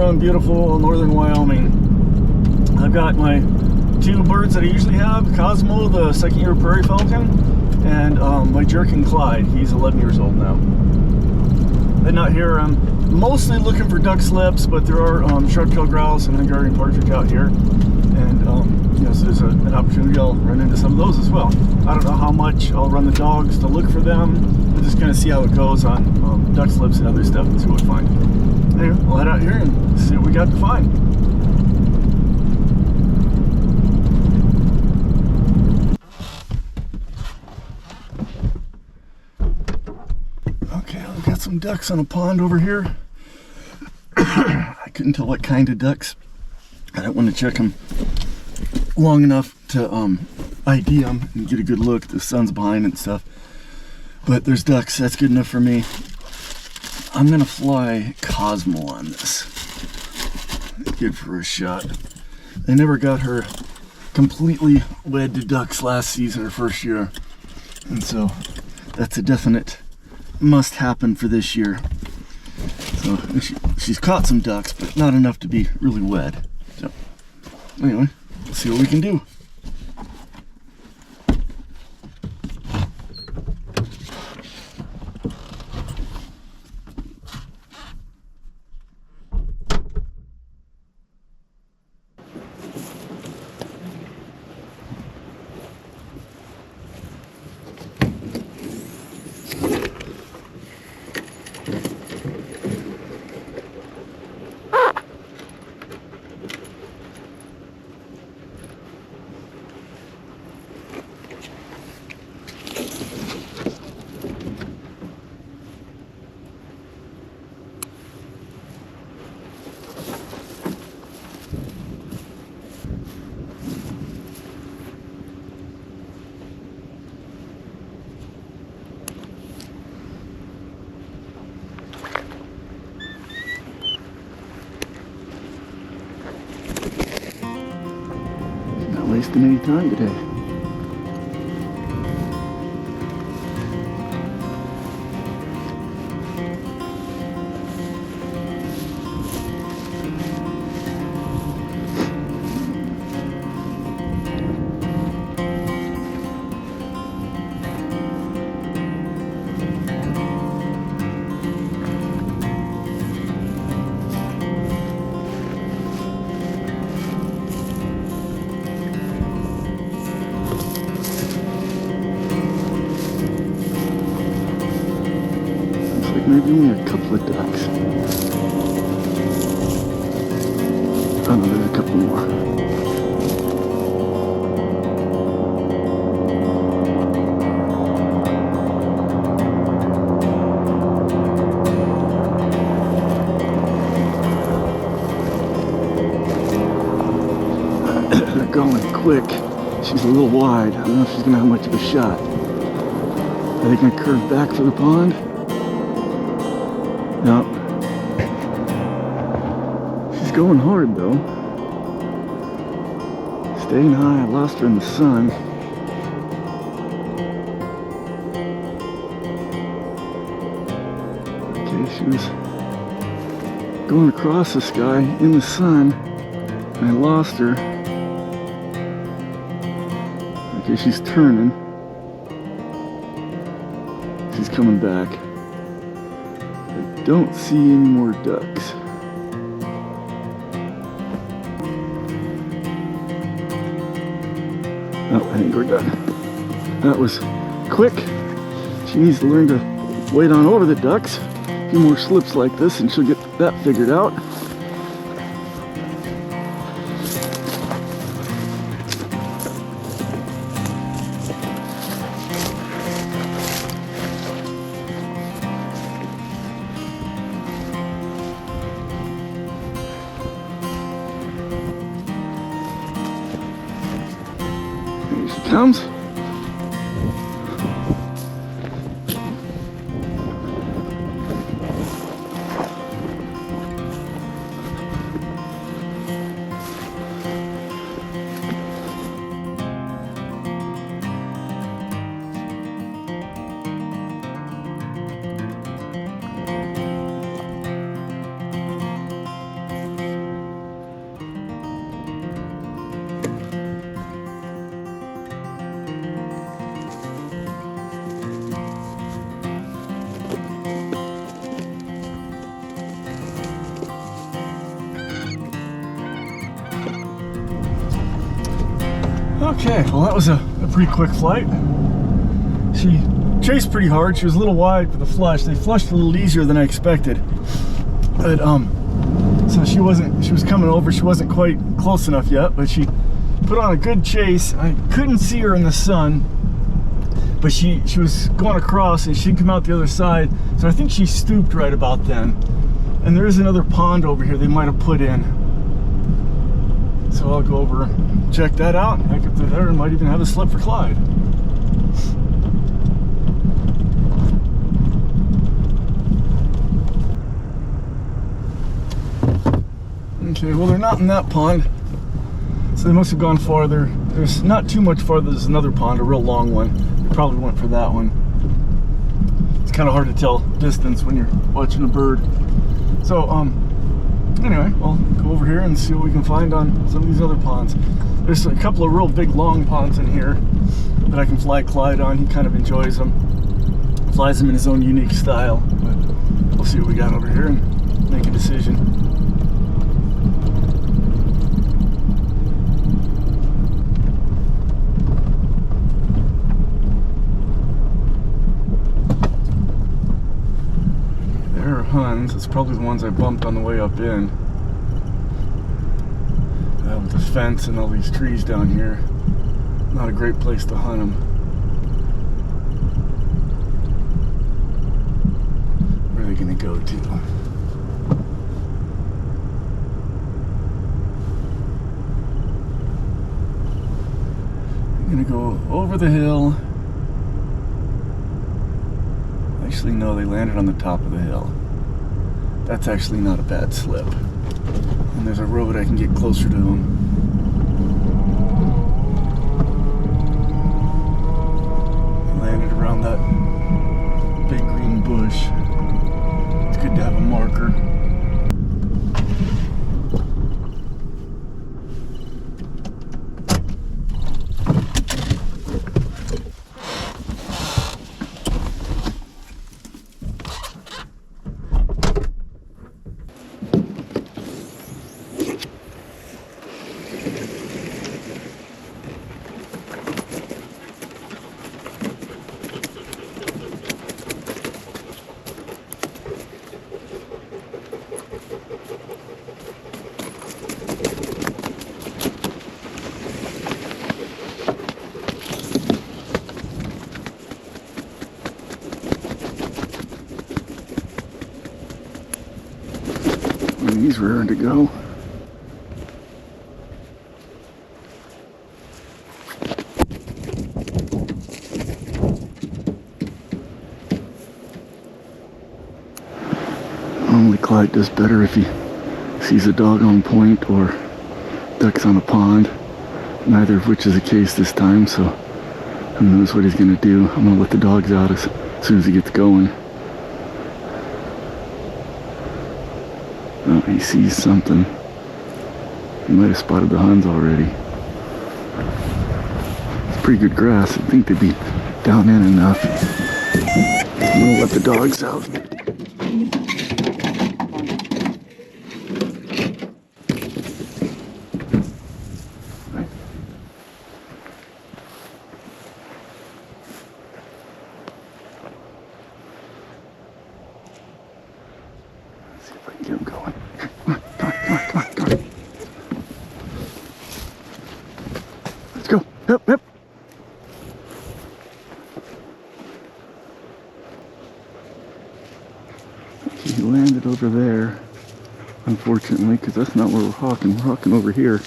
from beautiful northern Wyoming. I've got my two birds that I usually have, Cosmo, the second-year prairie falcon, and my gyrkin Clyde. He's 11 years old now. And out here, I'm mostly looking for duck slips, but there are sharp-tailed grouse and Hungarian partridge out here. And you know, so there's an opportunity I'll run into some of those as well. I don't know how much I'll run the dogs to look for them. We'll just kind of see how it goes on duck slips and other stuff and see what we find. Anyway, we'll head out here and see what we got to find. Okay, I've got some ducks on a pond over here. I couldn't tell what kind of ducks. I don't want to check them long enough to ID them and get a good look. The sun's behind and stuff. But there's ducks, that's good enough for me. I'm gonna fly Cosmo on this. Good for a shot. I never got her completely wed to ducks last season, her first year. And so that's a definite must happen for this year. So she's caught some ducks, but not enough to be really wed. So anyway, let's see what we can do. Wasting any time today. Maybe only a couple of ducks. Oh no, there's a couple more. They're going quick. She's a little wide. I don't know if she's gonna have much of a shot. Are they gonna curve back for the pond? No. She's going hard though. Staying high. I lost her in the sun. Okay, she was going across the sky in the sun and I lost her. Okay, she's turning. She's coming back. Don't see any more ducks. Oh, I think we're done. That was quick. She needs to learn to wait on over the ducks. A few more slips like this and she'll get that figured out. Here she comes. Okay, well that was a pretty quick flight. She chased pretty hard. She was a little wide for the flush. They flushed a little easier than I expected. But so she was coming over. She wasn't quite close enough yet, but she put on a good chase. I couldn't see her in the sun, but she was going across and she'd come out the other side. So I think she stooped right about then. And there is another pond over here they might have put in. So I'll go over and check that out. Heck, if they're there, I might even have a slip for Clyde. Okay, well they're not in that pond, so they must have gone farther. There's not too much farther. There's another pond, a real long one. They probably went for that one. It's kind of hard to tell distance when you're watching a bird. So anyway, I'll go over here and see what we can find on some of these other ponds. There's a couple of real big long ponds in here that I can fly Clyde on. He kind of enjoys them, flies them in his own unique style. But we'll see what we got over here and make a decision. Huns. It's probably the ones I bumped on the way up in. With the fence and all these trees down here, not a great place to hunt them. Where are they going to go to? I'm going to go over the hill. Actually, no, they landed on the top of the hill. That's actually not a bad slip. And there's a road I can get closer to them. Landed around that big green bush. It's good to have a marker. He's raring to go. Normally Clyde does better if he sees a dog on point or ducks on a pond, neither of which is the case this time, so who knows what he's going to do. I'm going to let the dogs out as soon as he gets going. Oh, he sees something. He might have spotted the Huns already. It's pretty good grass. I think they'd be down in enough. I'm gonna let the dogs out. Let's see if I can get him going. Come on. Let's go. Yep. He landed over there, unfortunately, because that's not where we're hawking. We're hawking over here.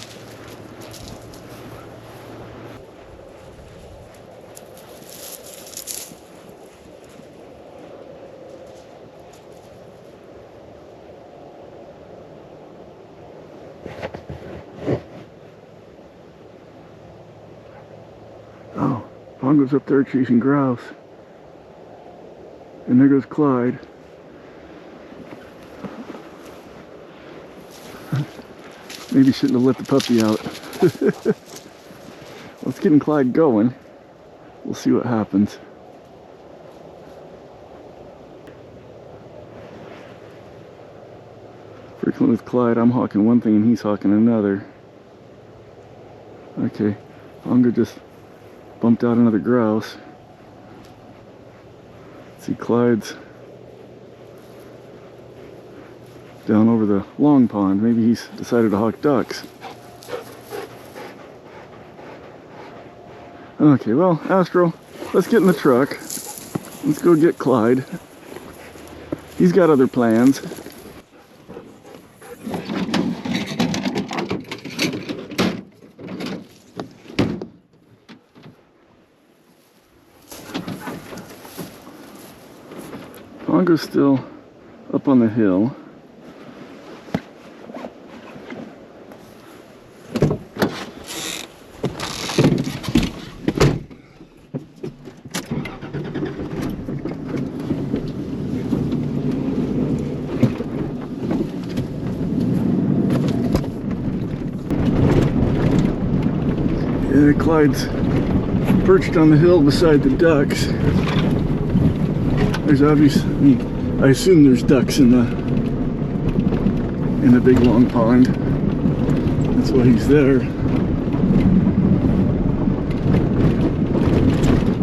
Oh, Pongo's up there chasing grouse. And there goes Clyde. Maybe shouldn't have let the puppy out. Let's get Clyde going. We'll see what happens. Frequently with Clyde, I'm hawking one thing and he's hawking another. Okay, Pongo just bumped out another grouse. See, Clyde's down over the long pond. Maybe he's decided to hawk ducks. Okay, well, Astro, let's get in the truck. Let's go get Clyde. He's got other plans. Pongo's still up on the hill. Yeah, Clyde's perched on the hill beside the ducks. There's obviously, I assume there's ducks in the big long pond. That's why he's there.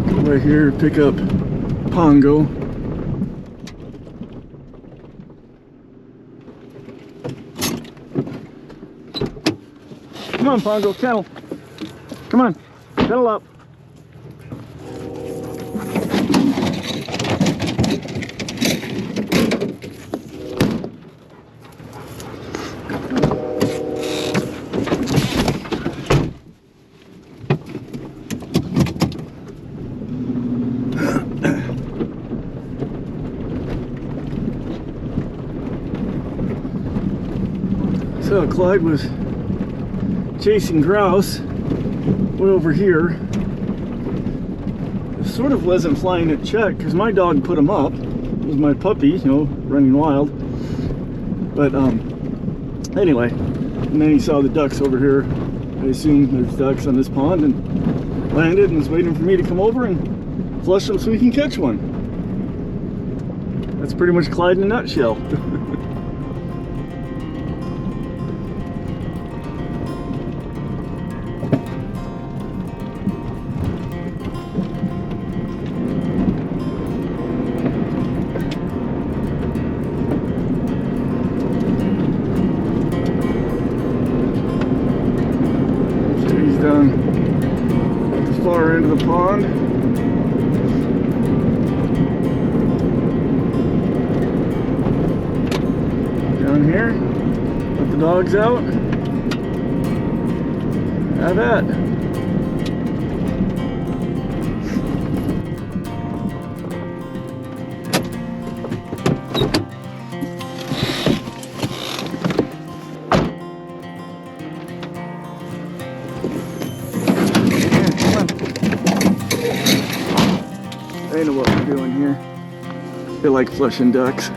Go right here, pick up Pongo. Come on, Pongo, kennel. Come on, kennel up. So Clyde was chasing grouse way over here. It sort of wasn't flying at check because my dog put him up. It was my puppy, you know, running wild. But anyway, and then he saw the ducks over here. I assume there's ducks on this pond, and landed and was waiting for me to come over and flush them so we can catch one. That's pretty much Clyde in a nutshell. Down at the far end of the pond. Down here, let the dogs out. Have at. They know what we're doing here. They like flushing ducks.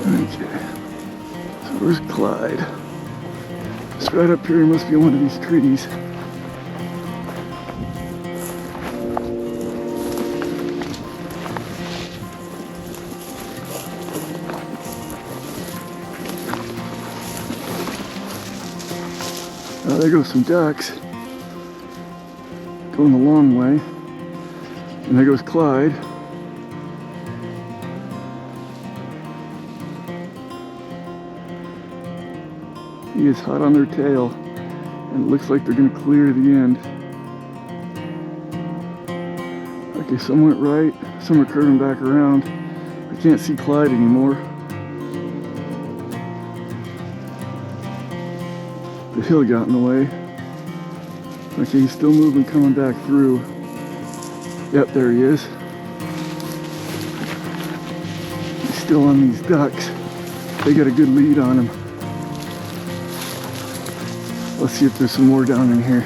Okay. Where's Clyde? It's right up here. He must be in one of these trees. Oh, there goes some ducks. Going the long way. And there goes Clyde. He is hot on their tail, and it looks like they're going to clear the end. Okay, some went right, some are curving back around. I can't see Clyde anymore. The hill got in the way. Okay, he's still moving, coming back through. Yep, there he is. He's still on these ducks. They got a good lead on him. Let's see if there's some more down in here.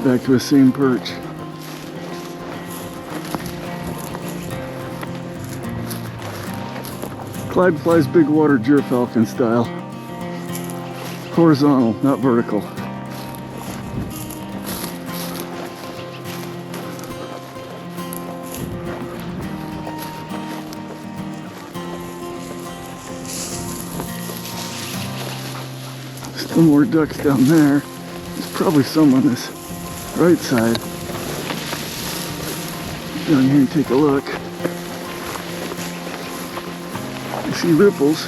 Back to the same perch. Clyde flies big water gyrfalcon style. Horizontal, not vertical. Still more ducks down there. There's probably some on this right side. Down here and take a look. I see ripples.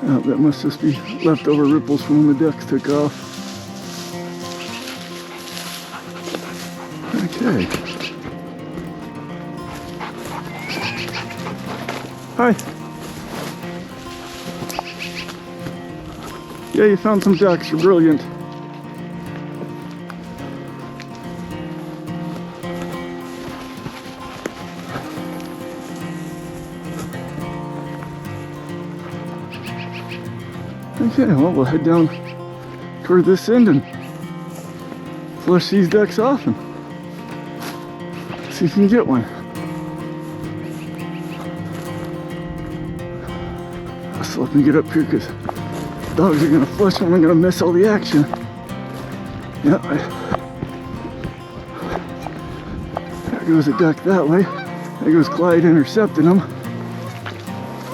Oh, that must just be leftover ripples from when the ducks took off. Okay. Hi. Yeah, you found some ducks. You're brilliant. Okay, well, we'll head down toward this end and flush these ducks off and see if we can get one. So let me get up here because dogs are gonna flush them. I'm gonna miss all the action. Yeah, there goes a duck that way. There goes Clyde intercepting him.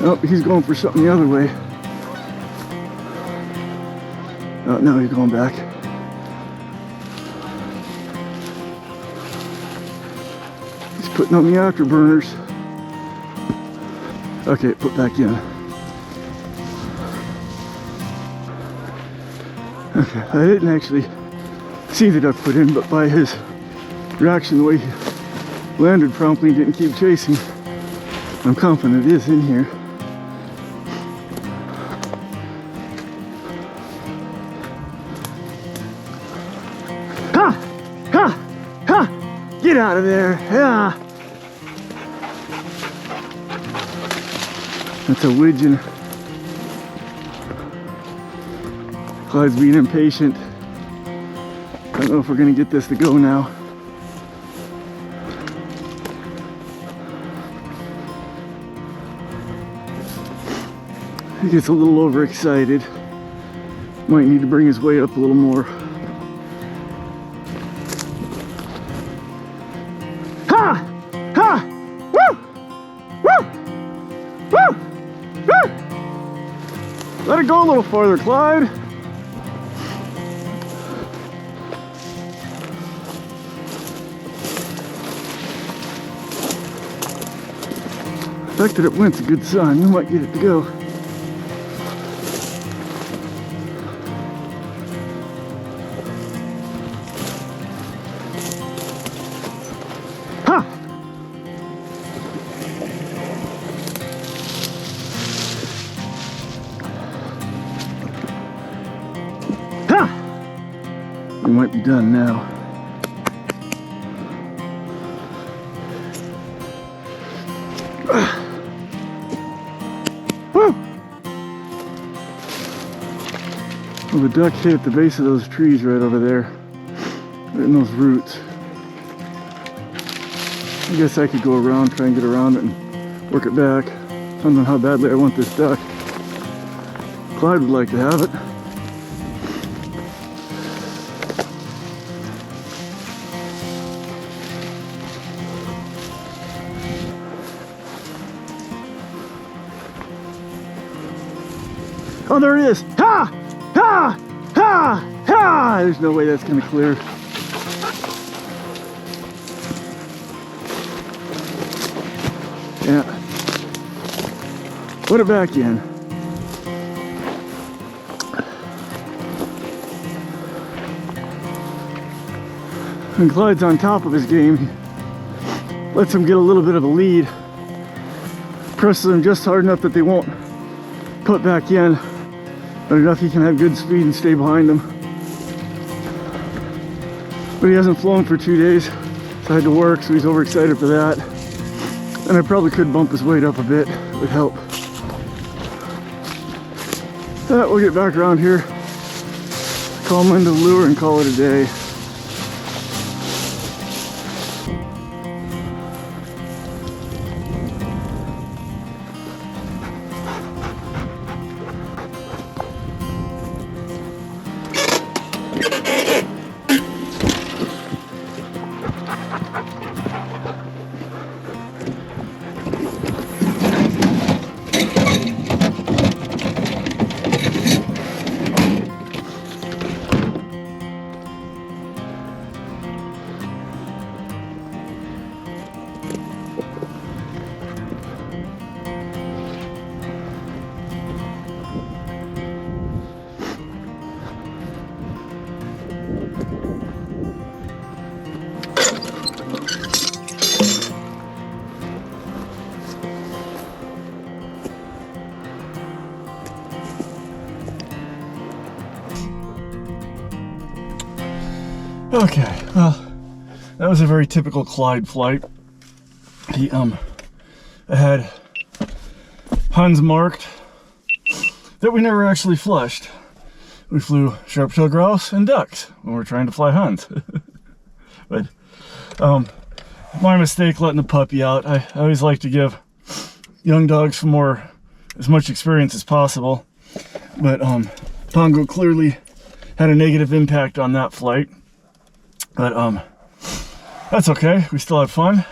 Nope, he's going for something the other way. Oh, no, he's going back. He's putting on the afterburners. Okay, put back in. Okay, I didn't actually see the duck put in, but by his reaction, the way he landed promptly and didn't keep chasing, I'm confident it is in here. Get out of there! Yeah. That's a widgeon. Clyde's being impatient. I don't know if we're gonna get this to go now. He gets a little overexcited. Might need to bring his weight up a little more. Let it go a little farther, Clyde. The fact that it went's a good sign. We might get it to go. Ha! We might be done now. Woo! Well, the duck hit at the base of those trees right over there, right in those roots. I guess I could go around, try and get around it and work it back. Depends on how badly I want this duck. Clyde would like to have it. Oh, there it is! Ha! Ha! Ha! Ha! There's no way that's gonna clear. Yeah. Put it back in. And Clyde's on top of his game. He lets him get a little bit of a lead. Presses them just hard enough that they won't put back in. But enough he can have good speed and stay behind them. But he hasn't flown for 2 days, so I had to work, so he's overexcited for that. And I probably could bump his weight up a bit, it would help. We'll get back around here, call them into the lure and call it a day. Okay, well, that was a very typical Clyde flight. He had Huns marked that we never actually flushed. We flew sharp-tailed grouse and ducks when we were trying to fly Huns. But my mistake letting the puppy out. I always like to give young dogs as much experience as possible. But Pongo clearly had a negative impact on that flight. But that's okay, we still had fun.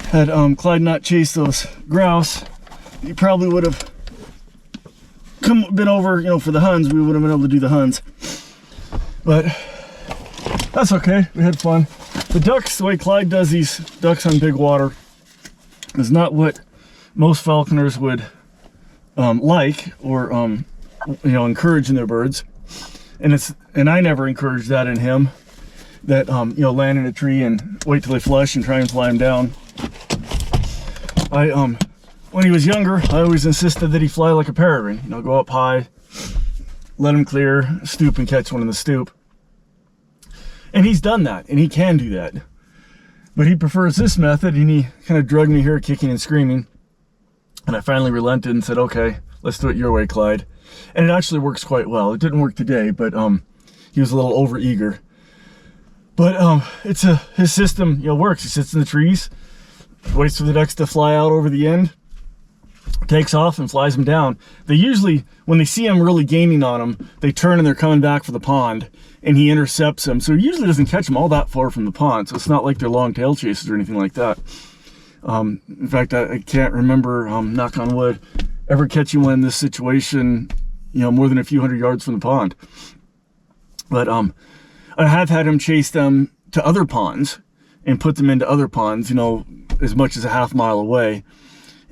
Had Clyde not chased those grouse, he probably would have been over, you know, for the Huns. We would have been able to do the Huns. But that's okay, we had fun. The ducks, the way Clyde does these ducks on big water, is not what most falconers would like or you know, encourage in their birds. And I never encouraged that in him, that you know, land in a tree and wait till they flush and try and fly him down. When he was younger, I always insisted that he fly like a peregrine, you know, go up high, let him clear, stoop and catch one in the stoop. And he's done that, and he can do that. But he prefers this method, and he kind of drugged me here kicking and screaming. And I finally relented and said, okay, let's do it your way, Clyde. And it actually works quite well. It didn't work today, but he was a little over eager. But his system, you know, works. He sits in the trees, waits for the ducks to fly out over the end, takes off and flies them down. They usually, when they see him really gaining on them, they turn and they're coming back for the pond, and he intercepts them. So he usually doesn't catch them all that far from the pond. So it's not like they're long tail chases or anything like that. In fact, I can't remember, knock on wood, ever catching one in this situation, you know, more than a few hundred yards from the pond. But I have had him chase them to other ponds and put them into other ponds, you know, as much as a half mile away.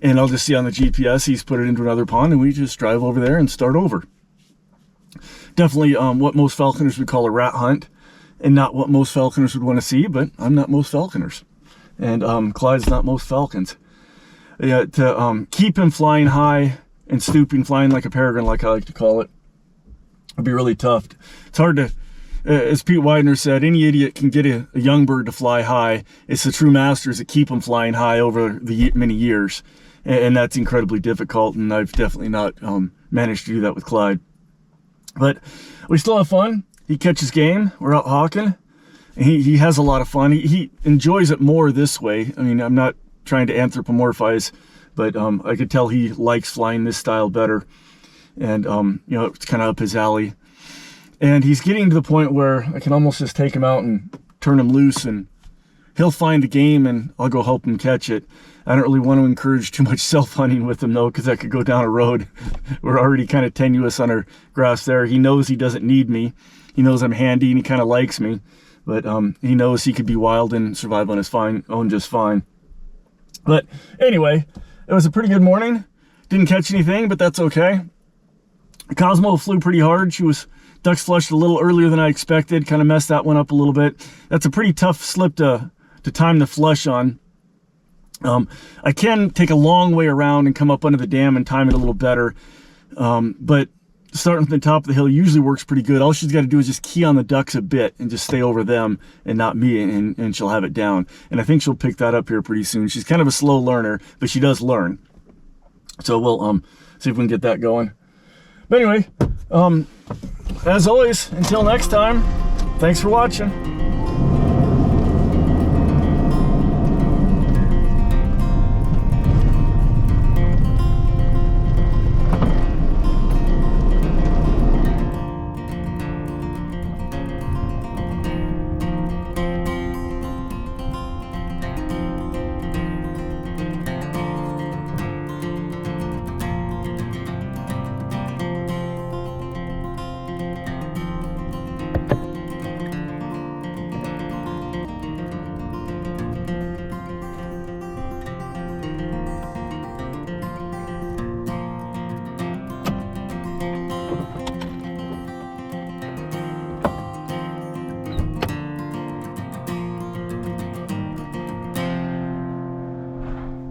And I'll just see on the GPS, he's put it into another pond, and we just drive over there and start over. Definitely what most falconers would call a rat hunt, and not what most falconers would want to see, but I'm not most falconers. And Clyde's not most falcons. Yeah, to keep him flying high and stooping, flying like a peregrine, like I like to call it, would be really tough. It's hard to, as Pete Widener said, any idiot can get a young bird to fly high. It's the true masters that keep them flying high over the many years. And that's incredibly difficult, and I've definitely not managed to do that with Clyde. But we still have fun. He catches game. We're out hawking. And he has a lot of fun. He enjoys it more this way. I mean, I'm not trying to anthropomorphize, but I could tell he likes flying this style better. And, you know, it's kind of up his alley. And he's getting to the point where I can almost just take him out and turn him loose, and he'll find the game and I'll go help him catch it. I don't really want to encourage too much self-hunting with him, though, because that could go down a road. We're already kind of tenuous on our grass there. He knows he doesn't need me. He knows I'm handy, and he kind of likes me. But he knows he could be wild and survive on his own just fine. But anyway, it was a pretty good morning. Didn't catch anything, but that's okay. Cosmo flew pretty hard. Ducks flushed a little earlier than I expected. Kind of messed that one up a little bit. That's a pretty tough slip to time the flush on. I can take a long way around and come up under the dam and time it a little better. But starting from the top of the hill usually works pretty good. All she's got to do is just key on the ducks a bit and just stay over them and not me, and she'll have it down. And I think she'll pick that up here pretty soon. She's kind of a slow learner, but she does learn. So we'll see if we can get that going. But anyway, as always, until next time, thanks for watching.